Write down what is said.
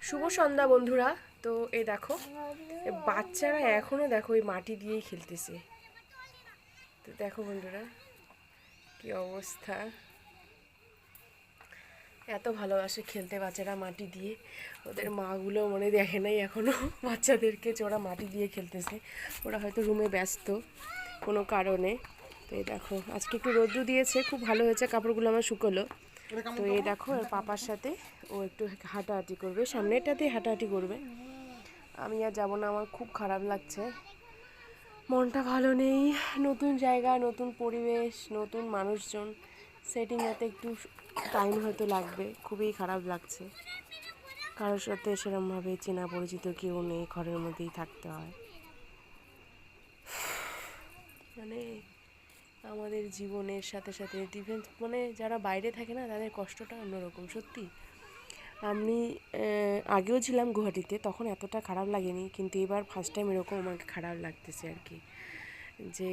শুভ সন্ধ্যা বন্ধুরা। তো এই দেখো বাচ্চারা এখনো দেখো এই মাটি দিয়েই খেলতেছে। তো দেখো বন্ধুরা কি অবস্থা, এত ভালোবাসে খেলতে বাচ্চারা মাটি দিয়ে। ওদের মাগুলো মনে দেখে নাই এখনো বাচ্চাদেরকে যে ওরা মাটি দিয়ে খেলতেছে। ওরা হয়তো রুমে ব্যস্ত কোনো কারণে। তো এই দেখো আজকে একটু রৌদ্র দিয়েছে, খুব ভালো হয়েছে, কাপড়গুলো আমার শুকোলো। তো এই দেখো ওর পাপার সাথে ও একটু হাঁটাহাঁটি করবে, সামনেটাতে হাঁটাহাঁটি করবে। আমি আর যাবো না, আমার খুব খারাপ লাগছে, মনটা ভালো নেই। নতুন জায়গা, নতুন পরিবেশ, নতুন মানুষজন, সেটিং হতে একটু টাইম হয়তো লাগবে। খুবই খারাপ লাগছে, কারোর সাথে সেরকমভাবে চেনা পরিচিত কেউ নেই, ঘরের মধ্যেই থাকতে হয়। মানে আমাদের জীবনের সাথে সাথে ডিফেন্স, মানে যারা বাইরে থাকে না তাদের কষ্টটা অন্যরকম সত্যি। আমি আগেও ছিলাম গুয়াহাটিতে, তখন এতটা খারাপ লাগেনি, কিন্তু এবার ফার্স্ট টাইম এরকম আমাকে খারাপ লাগতেছে আর কি। যে